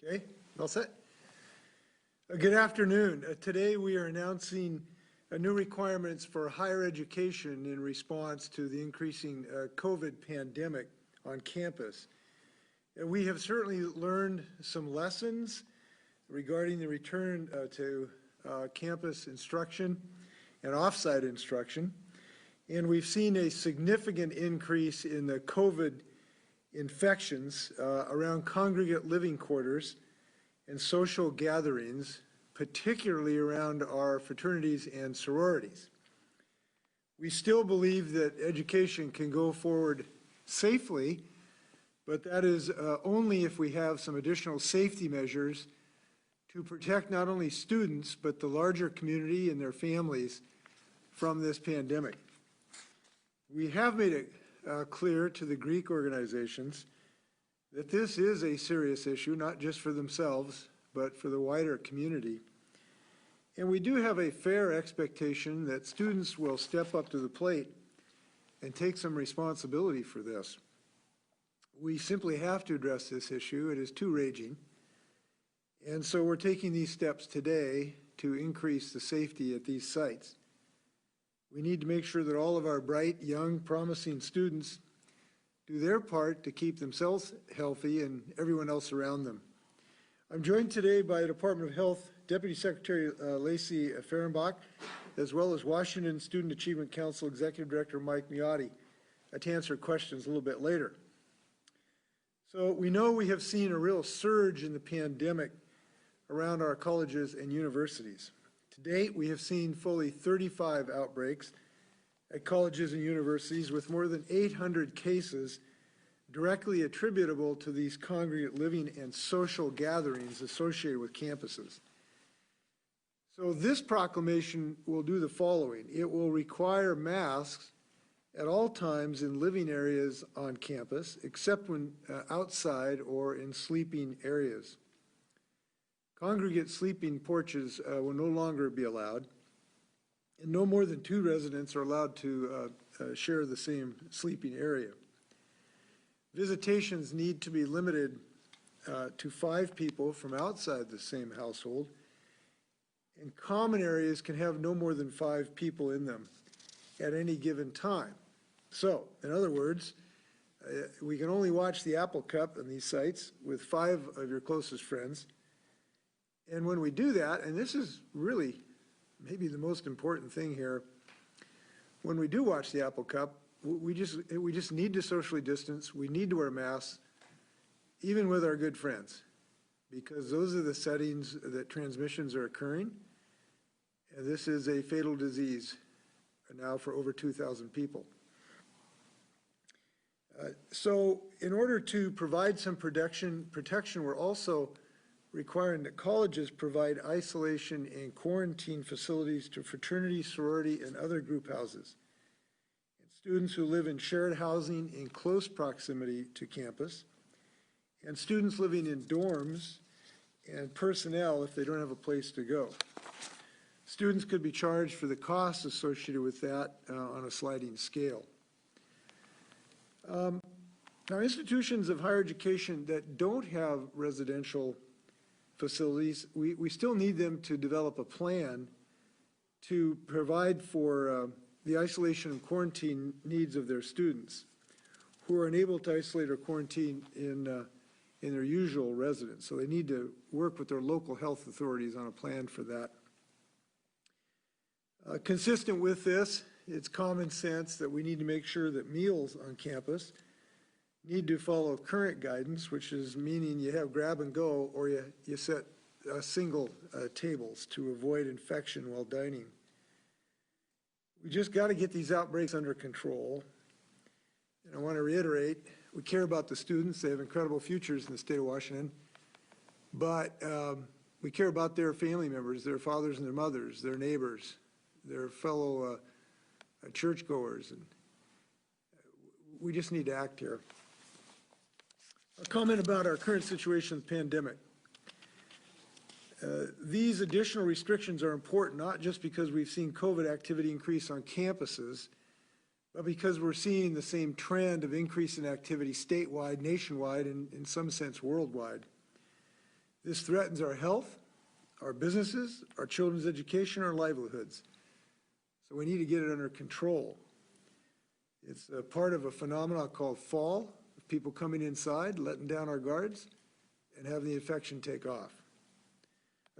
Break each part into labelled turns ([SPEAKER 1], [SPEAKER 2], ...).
[SPEAKER 1] Okay, all set? Good afternoon. Today we are announcing new requirements for higher education in response to the increasing COVID pandemic on campus. We have certainly learned some lessons regarding the return to campus instruction and off-site instruction. And we've seen a significant increase in the COVID infections around congregate living quarters and social gatherings, particularly around our fraternities and sororities. We still believe that education can go forward safely, but that is only if we have some additional safety measures to protect not only students, but the larger community and their families from this pandemic. We have made it clear to the Greek organizations that this is a serious issue, not just for themselves, but for the wider community. And we do have a fair expectation that students will step up to the plate and take some responsibility for this. We simply have to address this issue. It is too raging. And so we're taking these steps today to increase the safety at these sites. We need to make sure that all of our bright, young, promising students do their part to keep themselves healthy and everyone else around them. I'm joined today by the Department of Health Deputy Secretary Lacey Fehrenbach, as well as Washington Student Achievement Council Executive Director Mike Miotti, to answer questions a little bit later. So we know we have seen a real surge in the pandemic around our colleges and universities. To date, we have seen fully 35 outbreaks at colleges and universities, with more than 800 cases directly attributable to these congregate living and social gatherings associated with campuses. So this proclamation will do the following. It will require masks at all times in living areas on campus, except when outside or in sleeping areas. Congregate sleeping porches will no longer be allowed, and no more than 2 residents are allowed to share the same sleeping area. Visitations need to be limited to 5 people from outside the same household, and common areas can have no more than 5 people in them at any given time. So, in other words, we can only watch the Apple Cup on these sites with 5 of your closest friends. And when we do that, and this is really maybe the most important thing here, when we do watch the Apple Cup, we just need to socially distance. We need to wear masks, even with our good friends, because those are the settings that transmissions are occurring. And this is a fatal disease now for over 2,000 people. So in order to provide some protection, we're also requiring that colleges provide isolation and quarantine facilities to fraternity, sorority, and other group houses. And students who live in shared housing in close proximity to campus, and students living in dorms and personnel if they don't have a place to go. Students could be charged for the costs associated with that on a sliding scale. Now, institutions of higher education that don't have residential facilities, we still need them to develop a plan to provide for the isolation and quarantine needs of their students who are unable to isolate or quarantine in their usual residence. So they need to work with their local health authorities on a plan for that. Consistent with this, it's common sense that we need to make sure that meals on campus need to follow current guidance, which is meaning you have grab and go, or you set single tables to avoid infection while dining. We just got to get these outbreaks under control. And I want to reiterate, we care about the students. They have incredible futures in the state of Washington. But we care about their family members, their fathers and their mothers, their neighbors, their fellow churchgoers. And we just need to act here. A comment about our current situation with the pandemic. These additional restrictions are important, not just because we've seen COVID activity increase on campuses, but because we're seeing the same trend of increase in activity statewide, nationwide, and in some sense worldwide. This threatens our health, our businesses, our children's education, our livelihoods. So we need to get it under control. It's a part of a phenomenon called fall, of people coming inside, letting down our guards, and having the infection take off.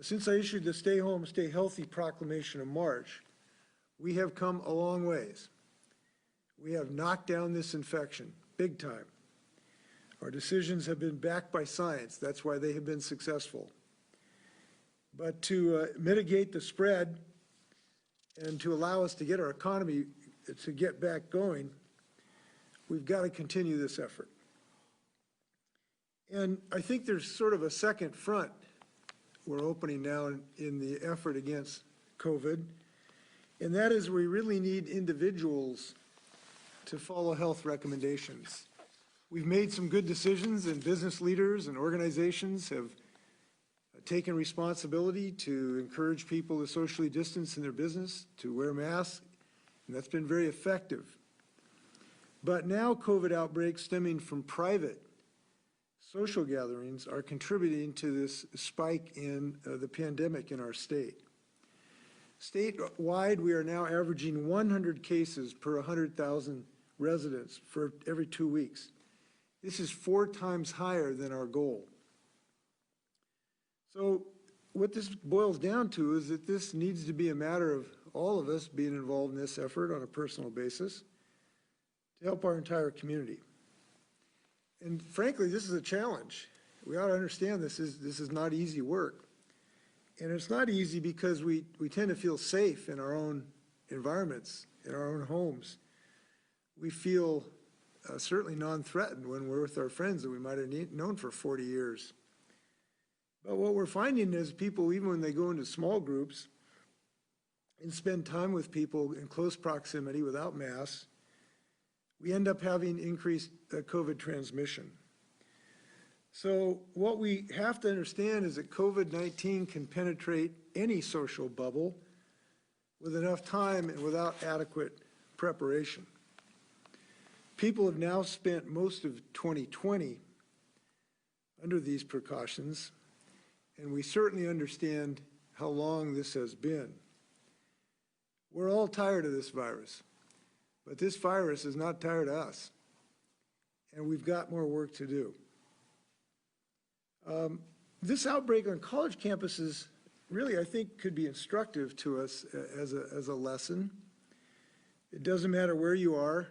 [SPEAKER 1] Since I issued the Stay Home, Stay Healthy proclamation in March, we have come a long ways. We have knocked down this infection, big time. Our decisions have been backed by science. That's why they have been successful. But to mitigate the spread and to allow us to get our economy to get back going, we've got to continue this effort. And I think there's sort of a second front we're opening now in the effort against COVID, and that is we really need individuals to follow health recommendations. We've made some good decisions, and business leaders and organizations have taken responsibility to encourage people to socially distance in their business, to wear masks, and that's been very effective. But now COVID outbreaks stemming from private social gatherings are contributing to this spike in the pandemic in our state. Statewide, we are now averaging 100 cases per 100,000 residents for every 2 weeks. This is 4 times higher than our goal. So what this boils down to is that this needs to be a matter of all of us being involved in this effort on a personal basis to help our entire community. And frankly, this is a challenge. We ought to understand this is not easy work. And it's not easy because we tend to feel safe in our own environments, in our own homes. We feel certainly non-threatened when we're with our friends that we might have known for 40 years. But what we're finding is people, even when they go into small groups and spend time with people in close proximity without masks, we end up having increased COVID transmission. So what we have to understand is that COVID-19 can penetrate any social bubble with enough time and without adequate preparation. People have now spent most of 2020 under these precautions, and we certainly understand how long this has been. We're all tired of this virus. But this virus is not tired of us, and we've got more work to do. This outbreak on college campuses really, I think, could be instructive to us as a lesson. It doesn't matter where you are.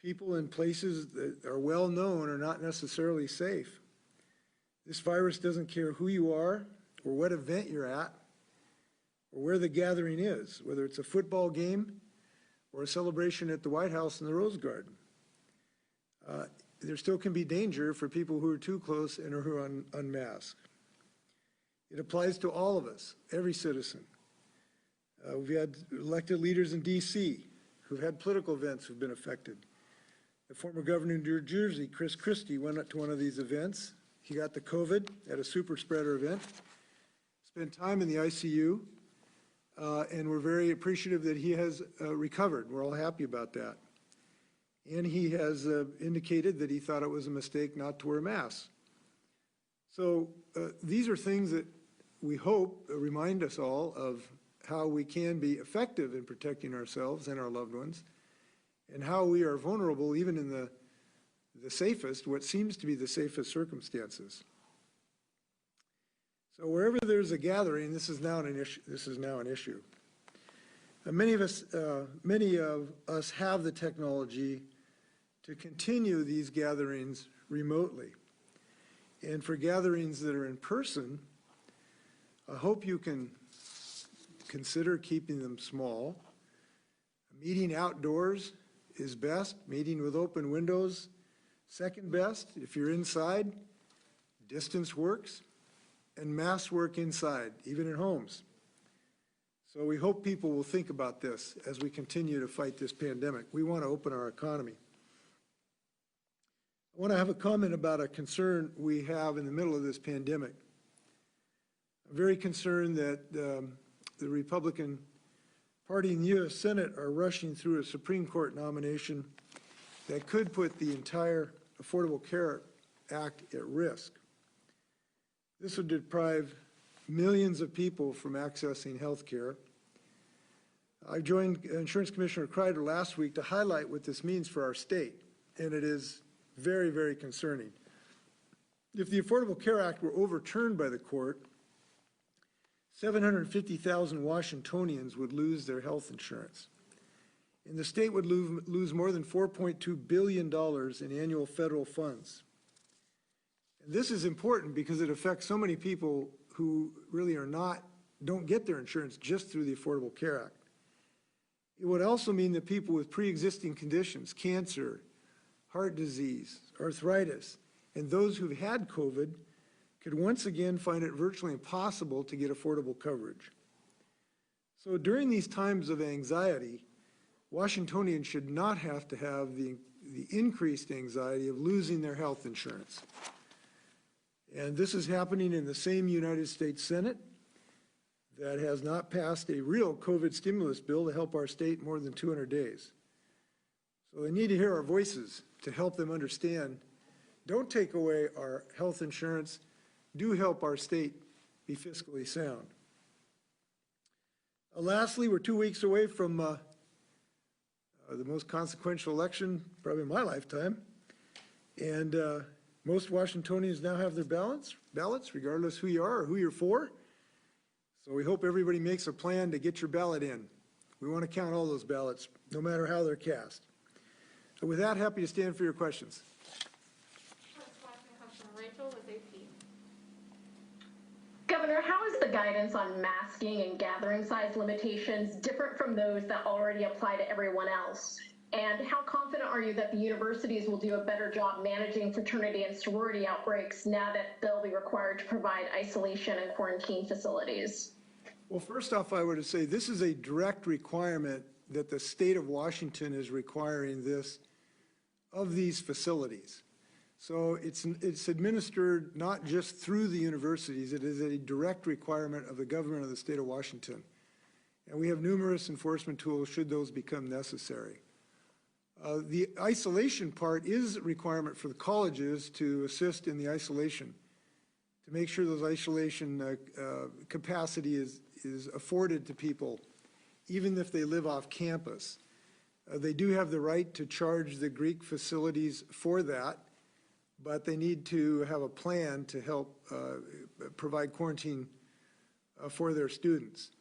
[SPEAKER 1] People in places that are well known are not necessarily safe. This virus doesn't care who you are or what event you're at or where the gathering is, whether it's a football game or a celebration at the White House in the Rose Garden. There still can be danger for people who are too close and who are unmasked. It applies to all of us, every citizen. We've had elected leaders in D.C. who've had political events who've been affected. The former governor of New Jersey, Chris Christie, went up to one of these events. He got the COVID at a super spreader event, spent time in the ICU, and we're very appreciative that he has recovered. We're all happy about that. And he has indicated that he thought it was a mistake not to wear masks. So these are things that we hope remind us all of how we can be effective in protecting ourselves and our loved ones, and how we are vulnerable even in the safest, what seems to be the safest circumstances. So wherever there's a gathering, this is now an issue. Many of us have the technology to continue these gatherings remotely. And for gatherings that are in person, I hope you can consider keeping them small. Meeting outdoors is best. Meeting with open windows, second best. If you're inside, distance works, and masks work inside, even in homes. So we hope people will think about this as we continue to fight this pandemic. We want to open our economy. I want to have a comment about a concern we have in the middle of this pandemic. I'm very concerned that the Republican Party in the U.S. Senate are rushing through a Supreme Court nomination that could put the entire Affordable Care Act at risk. This would deprive millions of people from accessing health care. I joined Insurance Commissioner Kreider last week to highlight what this means for our state, and it is very, very concerning. If the Affordable Care Act were overturned by the court, 750,000 Washingtonians would lose their health insurance. And the state would lose more than $4.2 billion in annual federal funds. And this is important because it affects so many people who really don't get their insurance just through the Affordable Care Act. It would also mean that people with pre-existing conditions, cancer, heart disease, arthritis, and those who've had COVID could once again find it virtually impossible to get affordable coverage. So during these times of anxiety, Washingtonians should not have to have the increased anxiety of losing their health insurance. And this is happening in the same United States Senate that has not passed a real COVID stimulus bill to help our state more than 200 days. So they need to hear our voices to help them understand, don't take away our health insurance, do help our state be fiscally sound. Lastly, we're 2 weeks away from the most consequential election probably in my lifetime, and most Washingtonians now have their ballots, regardless who you are or who you're for. So we hope everybody makes a plan to get your ballot in. We want to count all those ballots, no matter how they're cast. So with that, happy to stand for your questions.
[SPEAKER 2] First question comes from Rachel with AP.
[SPEAKER 3] Governor, how is the guidance on masking and gathering size limitations different from those that already apply to everyone else? And how confident are you that the universities will do a better job managing fraternity and sorority outbreaks now that they'll be required to provide isolation and quarantine facilities?
[SPEAKER 1] Well, first off, I would say this is a direct requirement that the state of Washington is requiring this of these facilities. So it's administered not just through the universities, it is a direct requirement of the government of the state of Washington. And we have numerous enforcement tools should those become necessary. The isolation part is a requirement for the colleges to assist in the isolation, to make sure those isolation capacity is afforded to people, even if they live off campus. They do have the right to charge the Greek facilities for that, but they need to have a plan to help provide quarantine for their students.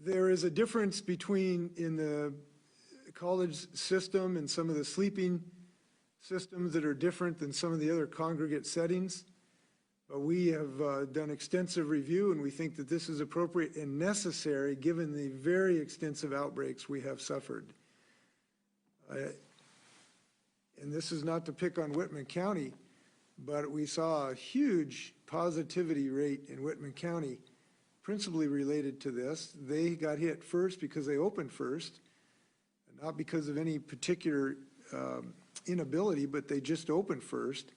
[SPEAKER 1] There is a difference between in the college system and some of the sleeping systems that are different than some of the other congregate settings. But we have done extensive review, and we think that this is appropriate and necessary given the very extensive outbreaks we have suffered. And this is not to pick on Whitman County, but we saw a huge positivity rate in Whitman County, principally related to this. They got hit first because they opened first, not because of any particular inability, but they just opened first.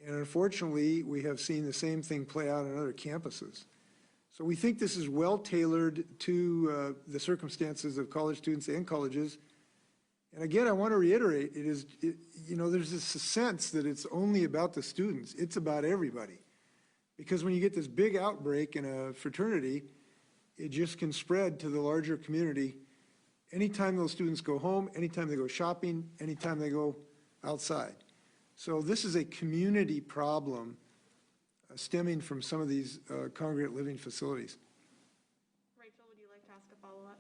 [SPEAKER 1] And unfortunately, we have seen the same thing play out on other campuses. So we think this is well tailored to the circumstances of college students and colleges. And again, I want to reiterate, there's this sense that it's only about the students. It's about everybody. Because when you get this big outbreak in a fraternity, it just can spread to the larger community. Anytime those students go home, anytime they go shopping, anytime they go outside. So this is a community problem stemming from some of these congregate living facilities.
[SPEAKER 2] Rachel, would you like to ask a follow-up?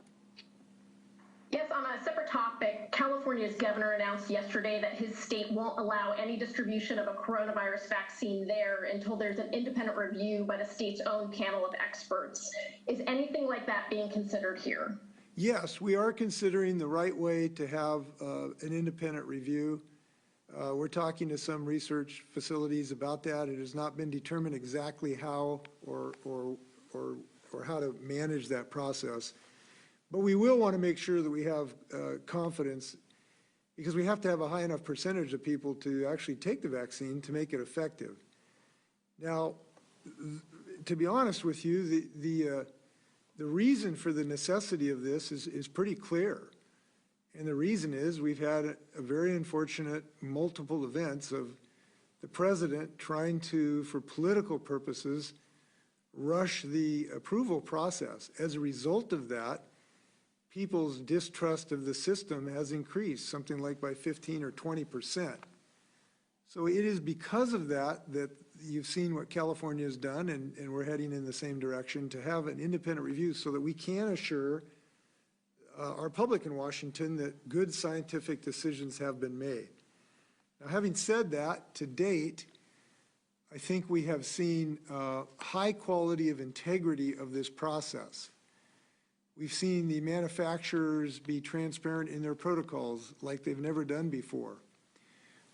[SPEAKER 3] Yes, on a separate topic, California's governor announced yesterday that his state won't allow any distribution of a coronavirus vaccine there until there's an independent review by the state's own panel of experts. Is anything like that being considered here?
[SPEAKER 1] Yes, we are considering the right way to have an independent review. We're talking to some research facilities about that. It has not been determined exactly how or how to manage that process. But we will want to make sure that we have confidence, because we have to have a high enough percentage of people to actually take the vaccine to make it effective. Now, to be honest with you, the reason for the necessity of this is pretty clear. And the reason is we've had a very unfortunate multiple events of the president trying to, for political purposes, rush the approval process. As a result of that, people's distrust of the system has increased, something like by 15 or 20%. So it is because of that that you've seen what California has done, and we're heading in the same direction to have an independent review so that we can assure our public in Washington that good scientific decisions have been made. Now, having said that, to date, I think we have seen high quality of integrity of this process. We've seen the manufacturers be transparent in their protocols like they've never done before.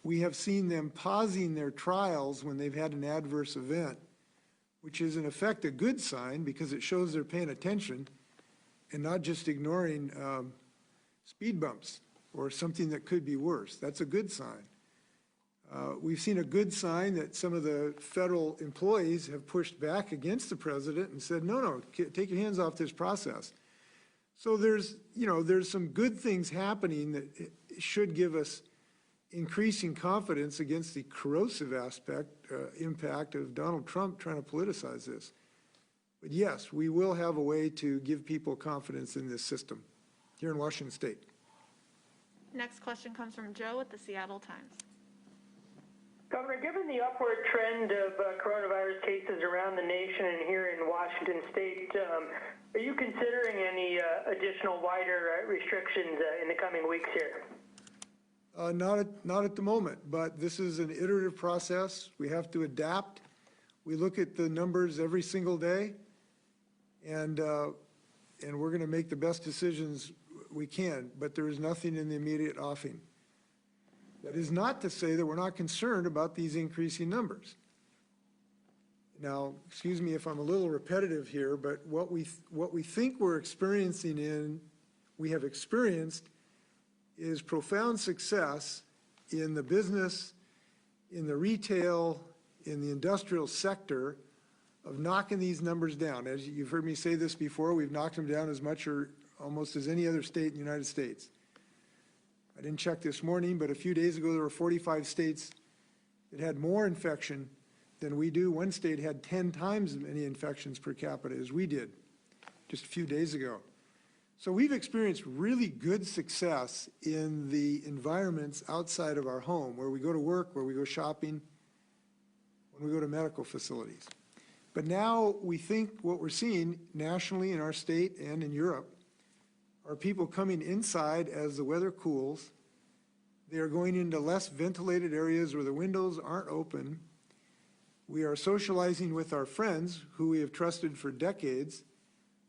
[SPEAKER 1] We have seen them pausing their trials when they've had an adverse event, which is in effect a good sign because it shows they're paying attention and not just ignoring speed bumps or something that could be worse. That's a good sign. We've seen a good sign that some of the federal employees have pushed back against the president and said, no, take your hands off this process. So there's some good things happening that should give us increasing confidence against the corrosive impact of Donald Trump trying to politicize this. But yes, we will have a way to give people confidence in this system here in Washington State.
[SPEAKER 2] Next question comes from Joe at the Seattle Times.
[SPEAKER 4] Governor, given the upward trend of coronavirus cases around the nation and here in Washington State, are you considering any additional wider restrictions in the coming weeks here?
[SPEAKER 1] Not at the moment, but this is an iterative process. We have to adapt. We look at the numbers every single day, and we're going to make the best decisions we can, but there is nothing in the immediate offing. That is not to say that we're not concerned about these increasing numbers. Now, excuse me if I'm a little repetitive here, but what we think we're experiencing we have experienced is profound success in the business, in the retail, in the industrial sector of knocking these numbers down. As you've heard me say this before, we've knocked them down as much or almost as any other state in the United States. I didn't check this morning, but a few days ago there were 45 states that had more infection than we do. One state had 10 times as many infections per capita as we did just a few days ago. So we've experienced really good success in the environments outside of our home, where we go to work, where we go shopping, when we go to medical facilities. But now we think what we're seeing nationally in our state and in Europe are people coming inside as the weather cools. They are going into less ventilated areas where the windows aren't open. We are socializing with our friends who we have trusted for decades,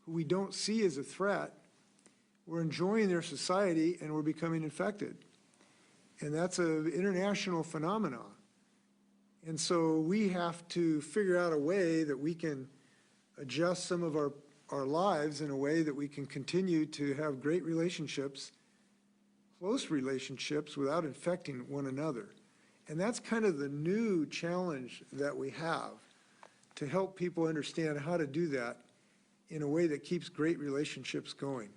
[SPEAKER 1] who we don't see as a threat. We're enjoying their society and we're becoming infected. And that's an international phenomenon. And so we have to figure out a way that we can adjust some of our lives in a way that we can continue to have great relationships, close relationships, without infecting one another. And that's kind of the new challenge that we have, to help people understand how to do that in a way that keeps great relationships going.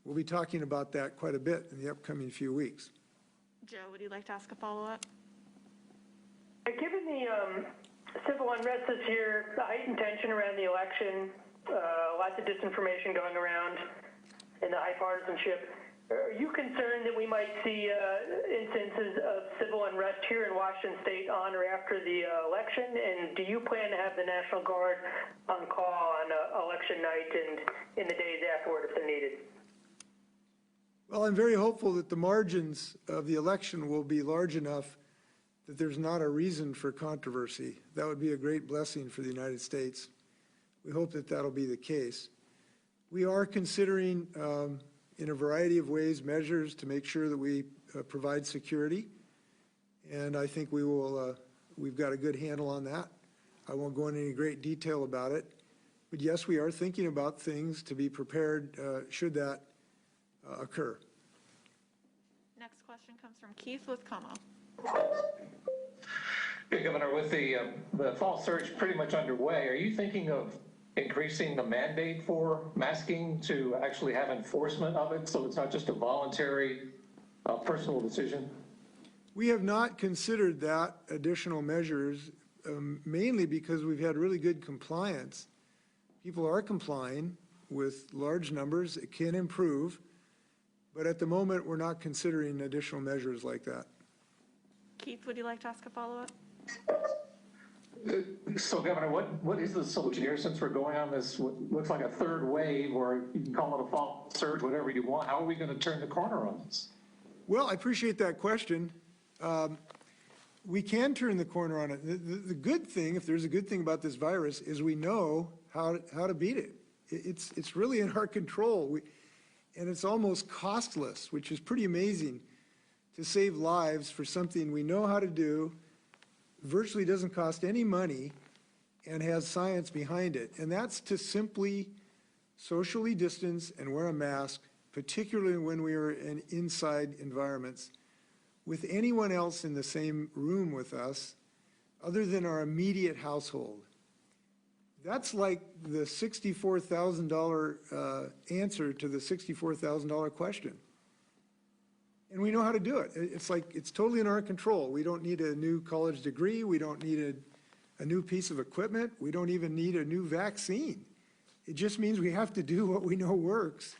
[SPEAKER 1] We'll be talking about that quite a bit in the upcoming few weeks.
[SPEAKER 2] Joe, would you like to ask a follow-up?
[SPEAKER 4] Given the civil unrest this year, the heightened tension around the election, lots of disinformation going around, and the high partisanship, are you concerned that we might see instances of civil unrest here in Washington State on or after the election? And do you plan to have the National Guard on call on election night and in the days afterward if they're needed?
[SPEAKER 1] Well, I'm very hopeful that the margins of the election will be large enough that there's not a reason for controversy. That would be a great blessing for the United States. We hope that that'll be the case. We are considering, in a variety of ways, measures to make sure that we provide security. And I think we will, we've got a good handle on that. I won't go into any great detail about it. But yes, we are thinking about things to be prepared should that occur.
[SPEAKER 2] Next question comes from Keith with Como.
[SPEAKER 5] Hey, Governor, with the fall surge pretty much underway, are you thinking of increasing the mandate for masking to actually have enforcement of it so it's not just a voluntary personal decision?
[SPEAKER 1] We have not considered that additional measures, mainly because we've had really good compliance. People are complying with large numbers. It can improve, but at the moment, we're not considering additional measures like that.
[SPEAKER 2] Keith, would you like to ask a follow-up?
[SPEAKER 5] So Governor, what is the solution here since we're going on this, what looks like a third wave, or you can call it a false surge, whatever you want? How are we going to turn the corner on this?
[SPEAKER 1] Well, I appreciate that question. We can turn the corner on it. The good thing, if there's a good thing about this virus, is we know how to beat it. It's really in our control. And it's almost costless, which is pretty amazing, to save lives for something we know how to do, virtually doesn't cost any money, and has science behind it. And that's to simply socially distance and wear a mask, particularly when we are in inside environments, with anyone else in the same room with us, other than our immediate household. That's like the $64,000 answer to the $64,000 question. And we know how to do it. It's like, it's totally in our control. We don't need a new college degree. We don't need a new piece of equipment. We don't even need a new vaccine. It just means we have to do what we know works,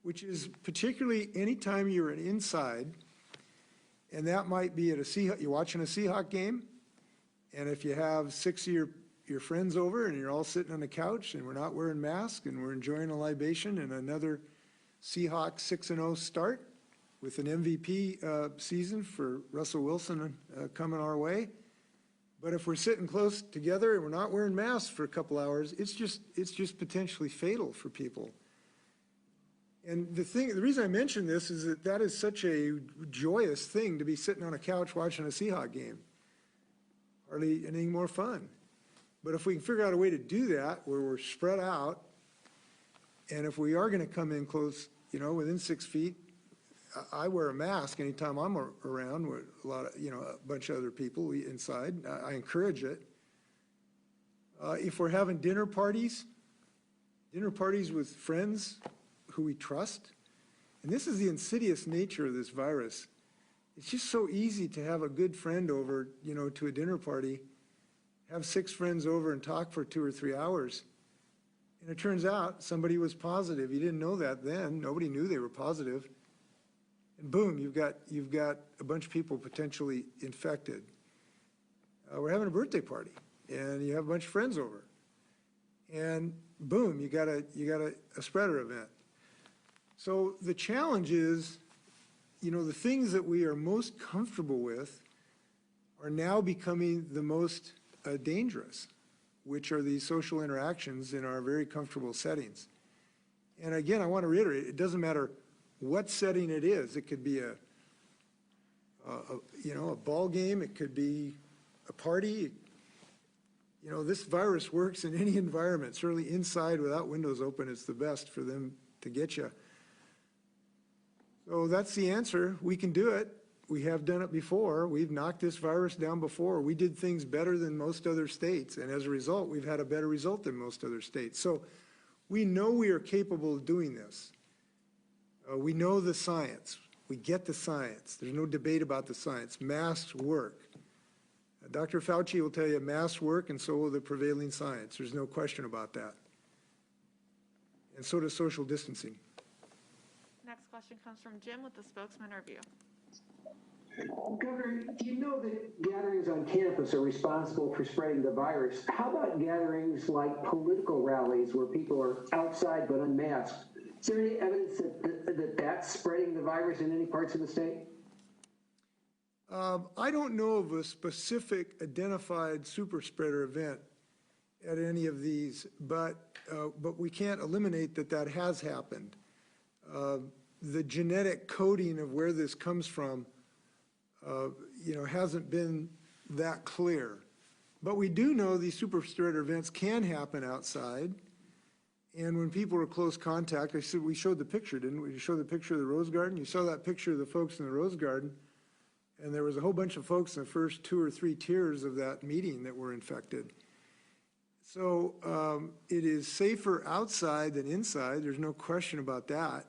[SPEAKER 1] which is particularly anytime you're inside, and that might be at you're watching a Seahawk game, and if you have 6 of your friends over and you're all sitting on the couch and we're not wearing masks and we're enjoying a libation and another Seahawks 6-0 start with an MVP season for Russell Wilson coming our way. But if we're sitting close together and we're not wearing masks for a couple hours, it's just potentially fatal for people. And the reason I mention this is that is such a joyous thing to be sitting on a couch watching a Seahawks game. Hardly anything more fun. But if we can figure out a way to do that where we're spread out, and if we are going to come in close, within 6 feet, I wear a mask anytime I'm around with a lot of, a bunch of other people inside. I encourage it. If we're having dinner parties with friends who we trust, and this is the insidious nature of this virus. It's just so easy to have a good friend over, to a dinner party, have 6 friends over and talk for 2 or 3 hours. And it turns out somebody was positive. You didn't know that then. Nobody knew they were positive. And boom, you've got a bunch of people potentially infected. We're having a birthday party, and you have a bunch of friends over, and boom, you got a spreader event. So the challenge is, the things that we are most comfortable with are now becoming the most dangerous, which are these social interactions in our very comfortable settings. And again, I want to reiterate, it doesn't matter what setting it is. It could be a ball game. It could be a party. This virus works in any environment. Certainly inside without windows open, it's the best for them to get you. So that's the answer. We can do it. We have done it before. We've knocked this virus down before. We did things better than most other states. And as a result, we've had a better result than most other states. So we know we are capable of doing this. We know the science. We get the science. There's no debate about the science. Masks work. Dr. Fauci will tell you masks work, and so will the prevailing science. There's no question about that. And so does social distancing.
[SPEAKER 2] Next question comes from Jim with the Spokesman Review.
[SPEAKER 6] Governor, you know that gatherings on campus are responsible for spreading the virus. How about gatherings like political rallies where people are outside but unmasked? Is there any evidence that that's spreading the virus in any parts of the state?
[SPEAKER 1] I don't know of a specific identified super spreader event at any of these, but we can't eliminate that has happened. The genetic coding of where this comes from, hasn't been that clear. But we do know these super spreader events can happen outside. And when people are close contact, we showed the picture, didn't we? We showed the picture of the Rose Garden. You saw that picture of the folks in the Rose Garden. And there was a whole bunch of folks in the first 2 or 3 tiers of that meeting that were infected. So it is safer outside than inside. There's no question about that.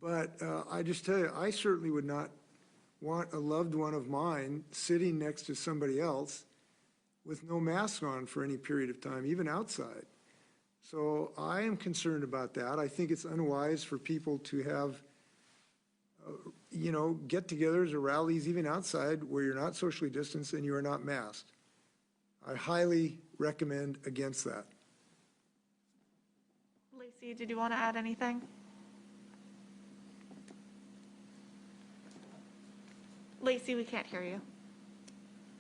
[SPEAKER 1] But I just tell you, I certainly would not want a loved one of mine sitting next to somebody else with no mask on for any period of time, even outside. So I am concerned about that. I think it's unwise for people to have, get-togethers or rallies even outside where you're not socially distanced and you are not masked. I highly recommend against that.
[SPEAKER 2] Lacey, did you want to add anything? Lacey, we can't hear you.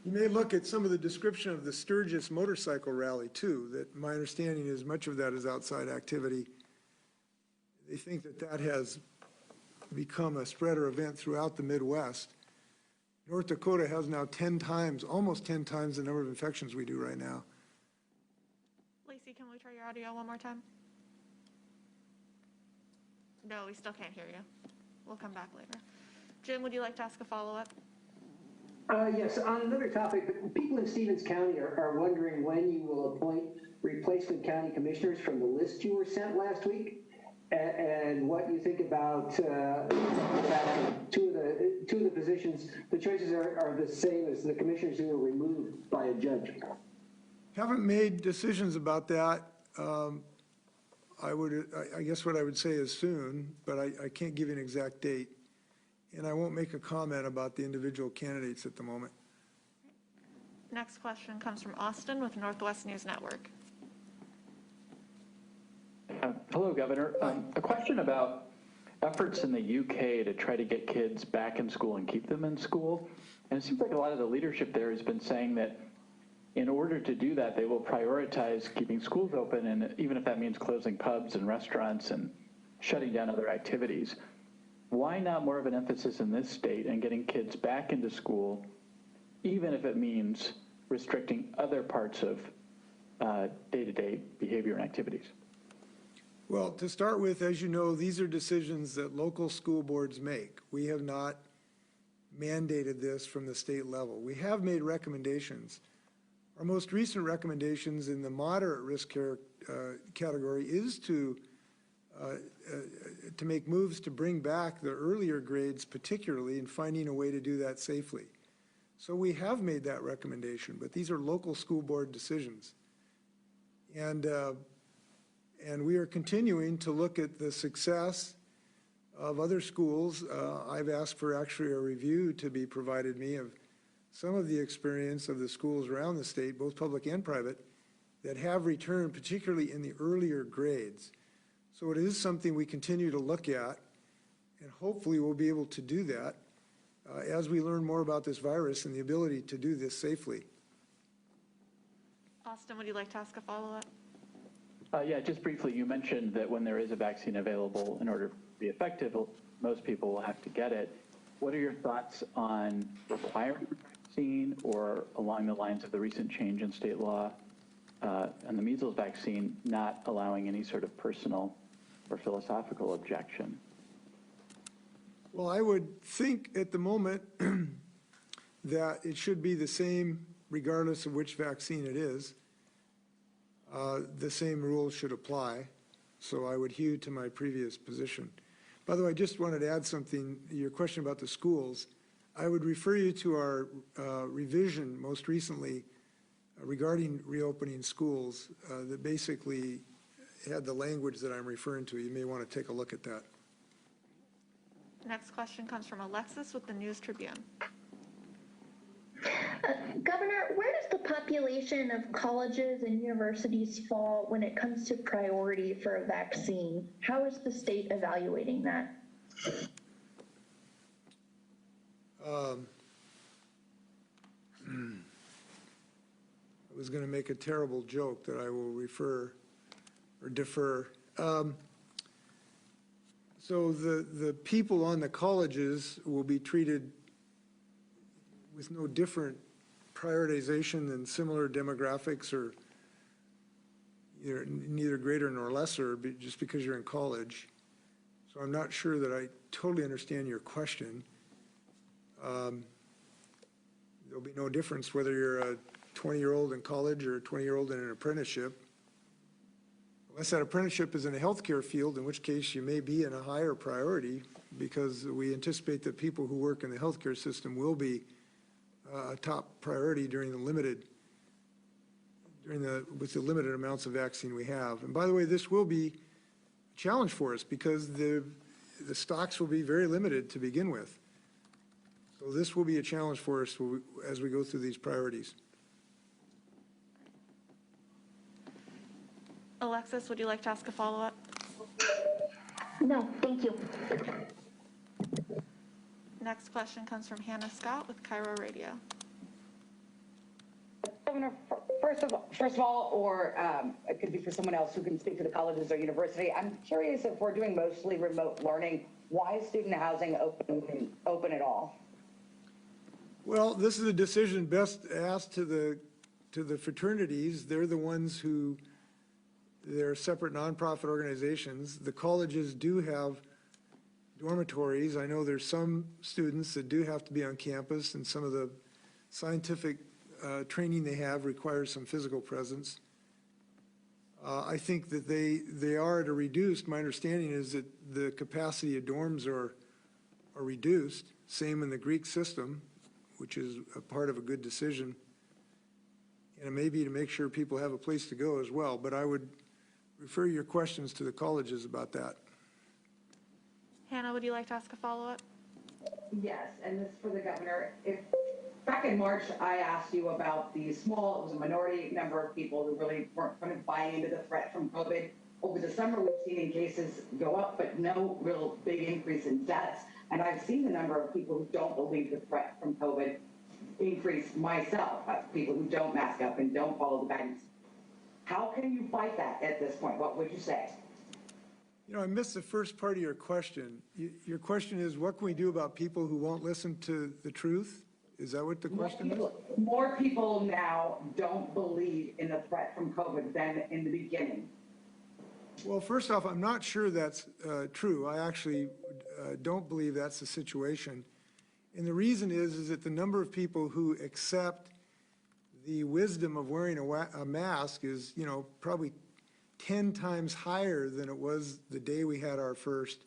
[SPEAKER 1] You may look at some of the description of the Sturgis motorcycle rally too, that my understanding is much of that is outside activity. They think that that has become a spreader event throughout the Midwest. North Dakota has now 10 times, almost 10 times the number of infections we do right now.
[SPEAKER 2] Lacey, can we try your audio one more time? No, we still can't hear you. We'll come back later. Jim, would you like to ask a follow-up?
[SPEAKER 6] Yes, on another topic, people in Stevens County are wondering when you will appoint replacement county commissioners from the list you were sent last week, and what you think about two of the positions. The choices are the same as the commissioners who were removed by a judge.
[SPEAKER 1] Haven't made decisions about that. I guess what I would say is soon, but I can't give you an exact date. And I won't make a comment about the individual candidates at the moment.
[SPEAKER 2] Next question comes from Austin with Northwest News Network.
[SPEAKER 7] Hello, Governor. A question about efforts in the UK to try to get kids back in school and keep them in school. And it seems like a lot of the leadership there has been saying that in order to do that, they will prioritize keeping schools open, and even if that means closing pubs and restaurants and shutting down other activities. Why not more of an emphasis in this state and getting kids back into school, even if it means restricting other parts of day-to-day behavior and activities?
[SPEAKER 1] Well, to start with, as you know, these are decisions that local school boards make. We have not mandated this from the state level. We have made recommendations. Our most recent recommendations in the moderate risk category is to make moves to bring back the earlier grades, particularly, and finding a way to do that safely. So we have made that recommendation, but these are local school board decisions. And we are continuing to look at the success of other schools. I've asked for actually a review to be provided me of some of the experience of the schools around the state, both public and private, that have returned, particularly in the earlier grades. So it is something we continue to look at, and hopefully we'll be able to do that as we learn more about this virus and the ability to do this safely.
[SPEAKER 2] Austin, would you like to ask a follow-up?
[SPEAKER 7] Yeah, just briefly, you mentioned that when there is a vaccine available, in order to be effective, most people will have to get it. What are your thoughts on requiring a vaccine, or along the lines of the recent change in state law and the measles vaccine, not allowing any sort of personal or philosophical objection?
[SPEAKER 1] Well, I would think at the moment that it should be the same regardless of which vaccine it is. The same rules should apply. So I would hew to my previous position. By the way, I just wanted to add something, your question about the schools. I would refer you to our revision most recently regarding reopening schools that basically had the language that I'm referring to. You may want to take a look at that.
[SPEAKER 2] Next question comes from Alexis with the News Tribune.
[SPEAKER 8] Governor, where does the population of colleges and universities fall when it comes to priority for a vaccine? How is the state evaluating that?
[SPEAKER 1] I was going to make a terrible joke that I will defer. So the people on the colleges will be treated with no different prioritization than similar demographics, or neither greater nor lesser just because you're in college. So I'm not sure that I totally understand your question. There'll be no difference whether you're a 20-year-old in college or a 20-year-old in an apprenticeship. Unless that apprenticeship is in a healthcare field, in which case you may be in a higher priority, because we anticipate that people who work in the healthcare system will be a top priority during with the limited amounts of vaccine we have. And by the way, this will be a challenge for us because the stocks will be very limited to begin with. So this will be a challenge for us as we go through these priorities.
[SPEAKER 2] Alexis, would you like to ask a follow-up?
[SPEAKER 8] No, thank you.
[SPEAKER 2] Next question comes from Hannah Scott with Cairo Radio.
[SPEAKER 9] Governor, first of all, or it could be for someone else who can speak to the colleges or university, I'm curious if we're doing mostly remote learning, why is student housing open at all?
[SPEAKER 1] Well, this is a decision best asked to the fraternities. They're the ones who, they're separate nonprofit organizations. The colleges do have dormitories. I know there's some students that do have to be on campus, and some of the scientific training they have requires some physical presence. I think that they are at a reduced. My understanding is that the capacity of dorms are reduced. Same in the Greek system, which is a part of a good decision. And it may be to make sure people have a place to go as well. But I would refer your questions to the colleges about that.
[SPEAKER 2] Hannah, would you like to ask a follow-up?
[SPEAKER 9] Yes, and this is for the governor. Back in March, I asked you about it was a minority number of people who really weren't kind of buying into the threat from COVID. Over the summer, we've seen in cases go up, but no real big increase in deaths. And I've seen the number of people who don't believe the threat from COVID increase myself, people who don't mask up and don't follow the guidance. How can you fight that at this point? What would you say?
[SPEAKER 1] You know, I missed the first part of your question. Your question is, what can we do about people who won't listen to the truth? Is that what the question is?
[SPEAKER 9] More people now don't believe in the threat from COVID than in the beginning.
[SPEAKER 1] Well, first off, I'm not sure that's true. I actually don't believe that's the situation. And the reason is that the number of people who accept the wisdom of wearing a mask is, you know, probably 10 times higher than it was the day we had our first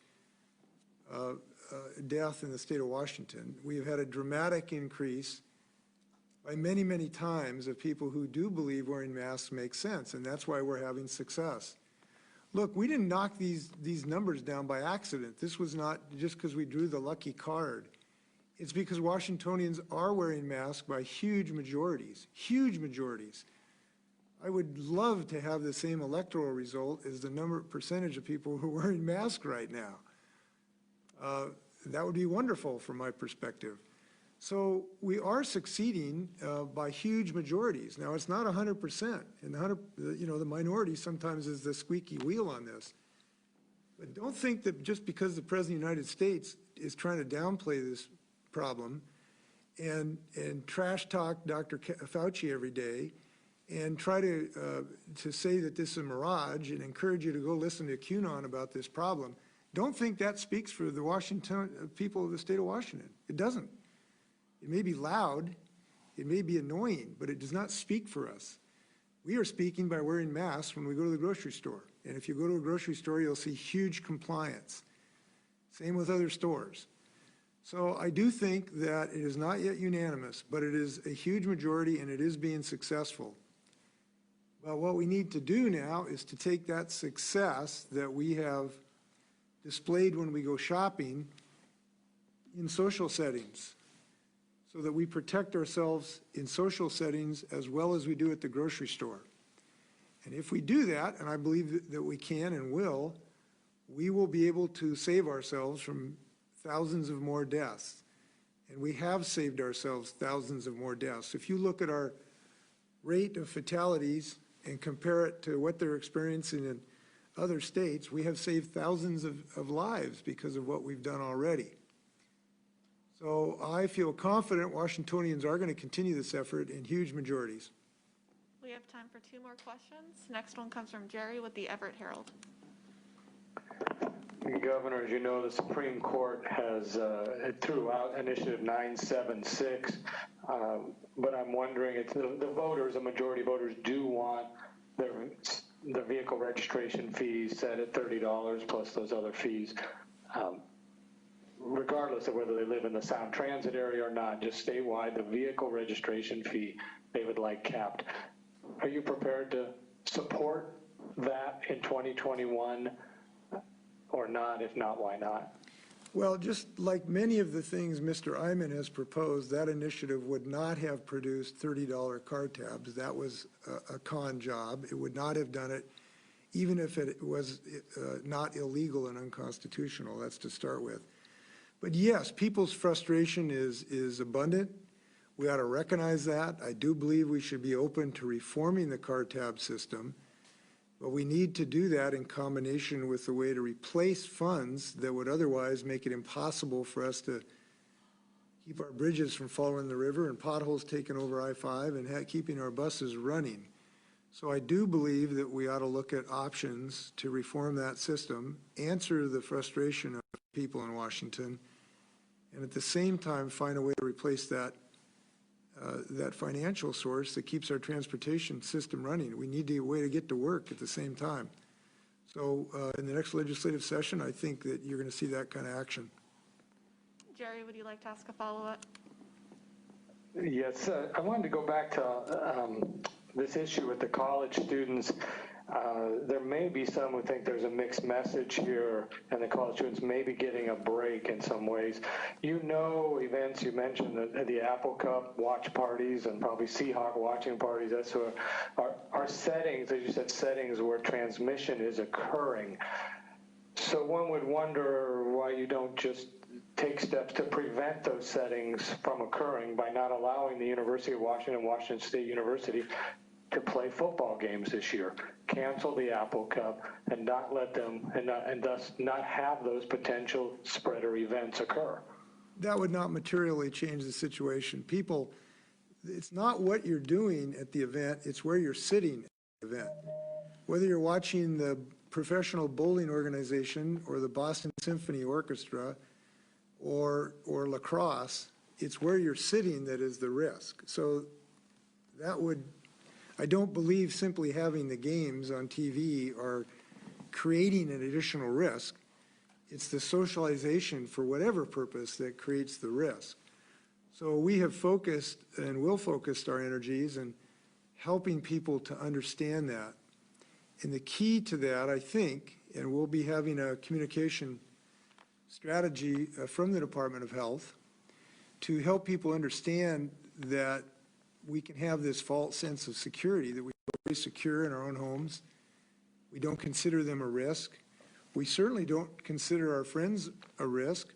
[SPEAKER 1] death in the state of Washington. We have had a dramatic increase by many, many times of people who do believe wearing masks makes sense, and that's why we're having success. Look, we didn't knock these numbers down by accident. This was not just because we drew the lucky card. It's because Washingtonians are wearing masks by huge majorities, huge majorities. I would love to have the same electoral result as the percentage of people who are wearing masks right now. That would be wonderful from my perspective. So we are succeeding by huge majorities. Now, it's not 100%, and the minority sometimes is the squeaky wheel on this. But don't think that just because the President of the United States is trying to downplay this problem and trash talk Dr. Fauci every day and try to say that this is a mirage and encourage you to go listen to QAnon about this problem. Don't think that speaks for the people of the state of Washington. It doesn't. It may be loud, it may be annoying, but it does not speak for us. We are speaking by wearing masks when we go to the grocery store. And if you go to a grocery store, you'll see huge compliance. Same with other stores. So I do think that it is not yet unanimous, but it is a huge majority and it is being successful. But what we need to do now is to take that success that we have displayed when we go shopping in social settings so that we protect ourselves in social settings as well as we do at the grocery store. And if we do that, and I believe that we can and will, we will be able to save ourselves from thousands of more deaths. And we have saved ourselves thousands of more deaths. If you look at our rate of fatalities and compare it to what they're experiencing in other states, we have saved thousands of lives because of what we've done already. So I feel confident Washingtonians are going to continue this effort in huge majorities.
[SPEAKER 2] We have time for 2 more questions. Next one comes from Jerry with the Everett Herald.
[SPEAKER 10] Governor, as you know, the Supreme Court has threw out Initiative 976, but I'm wondering, it's the voters, the majority voters do want their the vehicle registration fees set at $30 plus those other fees, regardless of whether they live in the Sound Transit area or not, just statewide, the vehicle registration fee they would like capped. Are you prepared to support that in 2021 or not? If not, why not?
[SPEAKER 1] Well, just like many of the things Mr. Iman has proposed, that initiative would not have produced $30 car tabs. That was a con job. It would not have done it, even if it was not illegal and unconstitutional. That's to start with. But yes, people's frustration is abundant. We ought to recognize that. I do believe we should be open to reforming the car tab system, but we need to do that in combination with a way to replace funds that would otherwise make it impossible for us to keep our bridges from falling in the river and potholes taking over I-5 and keeping our buses running. So I do believe that we ought to look at options to reform that system, answer the frustration of people in Washington, and at the same time find a way to replace that that financial source that keeps our transportation system running. We need a way to get to work at the same time. So in the next legislative session, I think that you're going to see that kind of action.
[SPEAKER 2] Jerry, would you like to ask a follow-up?
[SPEAKER 10] Yes, I wanted to go back to this issue with the college students. There may be some who think there's a mixed message here, and the college students may be getting a break in some ways. You know, events you mentioned, the Apple Cup watch parties and probably Seahawk watching parties, that's sort of are settings, as you said, settings where transmission is occurring. So one would wonder why you don't just take steps to prevent those settings from occurring by not allowing the University of Washington, Washington State University, to play football games this year, cancel the Apple Cup, and not let them, and thus not have those potential spreader events occur.
[SPEAKER 1] That would not materially change the situation. People, it's not what you're doing at the event, it's where you're sitting at the event. Whether you're watching the professional bowling organization or the Boston Symphony Orchestra or lacrosse, it's where you're sitting that is the risk. So that would, I don't believe simply having the games on TV are creating an additional risk. It's the socialization for whatever purpose that creates the risk. So we have focused and will focus our energies in helping people to understand that. And the key to that, I think, and we'll be having a communication strategy from the Department of Health to help people understand that we can have this false sense of security, that we feel very secure in our own homes. We don't consider them a risk. We certainly don't consider our friends a risk,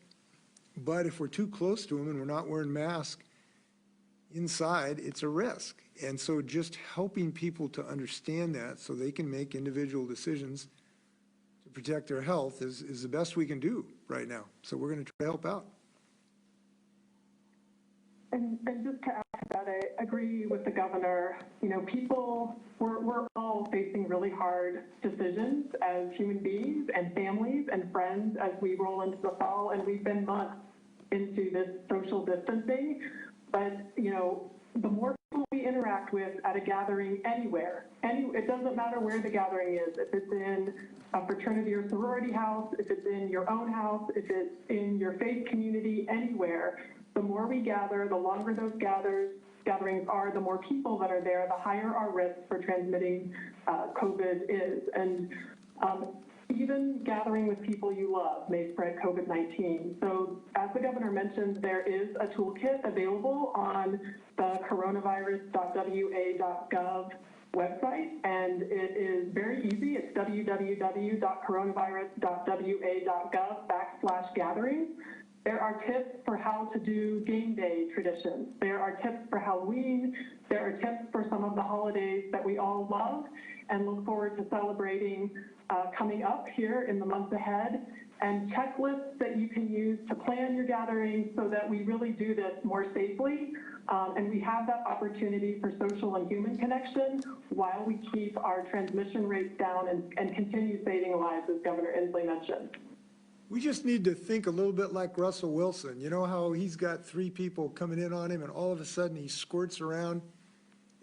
[SPEAKER 1] but if we're too close to them and we're not wearing masks inside, it's a risk. And so just helping people to understand that so they can make individual decisions to protect their health is the best we can do right now. So we're going to try to help out.
[SPEAKER 11] And just to add to that, I agree with the governor. You know, people, we're all facing really hard decisions as human beings and families and friends as we roll into the fall, and we've been months into this social distancing. But, you know, the more people we interact with at a gathering anywhere, it doesn't matter where the gathering is, if it's in a fraternity or sorority house, if it's in your own house, if it's in your faith community, anywhere, the more we gather, the longer those gatherings are, the more people that are there, the higher our risk for transmitting COVID is. And even gathering with people you love may spread COVID-19. So as the governor mentioned, there is a toolkit available on the coronavirus.wa.gov website, and it is very easy. It's www.coronavirus.wa.gov/gatherings. There are tips for how to do game day traditions. There are tips for Halloween. There are tips for some of the holidays that we all love and look forward to celebrating coming up here in the months ahead, and checklists that you can use to plan your gatherings so that we really do this more safely. And we have that opportunity for social and human connection while we keep our transmission rates down and continue saving lives, as Governor Inslee mentioned.
[SPEAKER 1] We just need to think a little bit like Russell Wilson. You know how he's got 3 people coming in on him and all of a sudden he squirts around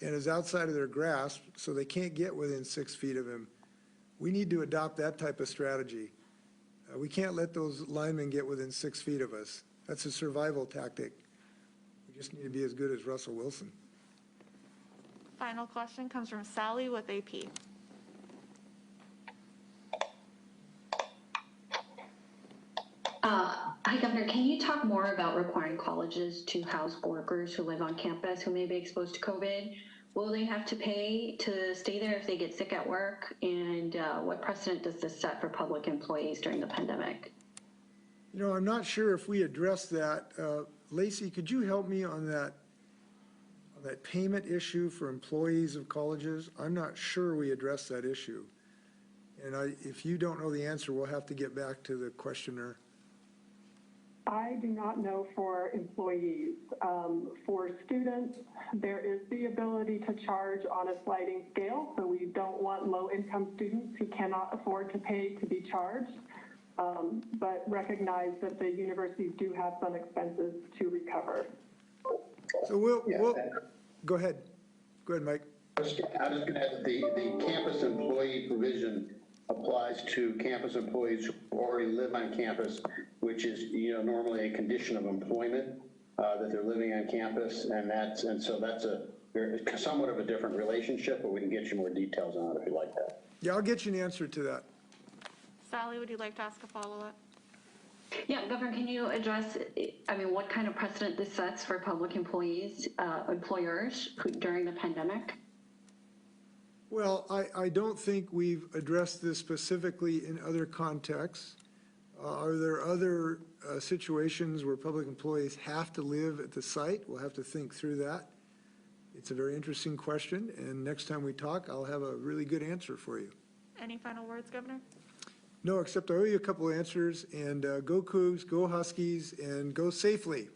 [SPEAKER 1] and is outside of their grasp, so they can't get within 6 feet of him. We need to adopt that type of strategy. We can't let those linemen get within 6 feet of us. That's a survival tactic. We just need to be as good as Russell Wilson.
[SPEAKER 2] Final question comes from Sally with AP.
[SPEAKER 12] Hi, Governor. Can you talk more about requiring colleges to house workers who live on campus who may be exposed to COVID? Will they have to pay to stay there if they get sick at work? And what precedent does this set for public employees during the pandemic?
[SPEAKER 1] You know, I'm not sure if we addressed that. Lacey, could you help me on that payment issue for employees of colleges? I'm not sure we addressed that issue. And if you don't know the answer, we'll have to get back to the questioner.
[SPEAKER 11] I do not know for employees. For students, there is the ability to charge on a sliding scale, so we don't want low-income students who cannot afford to pay to be charged, but recognize that the universities do have some expenses to recover.
[SPEAKER 1] So we'll go ahead. Go ahead, Mike.
[SPEAKER 13] I was just going to add that the campus employee provision applies to campus employees who already live on campus, which is, you know, normally a condition of employment that they're living on campus, and so that's somewhat of a different relationship, but we can get you more details on it if you like that.
[SPEAKER 1] Yeah, I'll get you an answer to that.
[SPEAKER 2] Sally, would you like to ask a follow-up?
[SPEAKER 12] Yeah, Governor, can you address, I mean, what kind of precedent this sets for public employees, employers during the pandemic?
[SPEAKER 1] Well, I don't think we've addressed this specifically in other contexts. Are there other situations where public employees have to live at the site? We'll have to think through that. It's a very interesting question, and next time we talk, I'll have a really good answer for you.
[SPEAKER 2] Any final words, Governor?
[SPEAKER 1] No, except I owe you a couple of answers, and go Cougs, go Huskies, and go safely.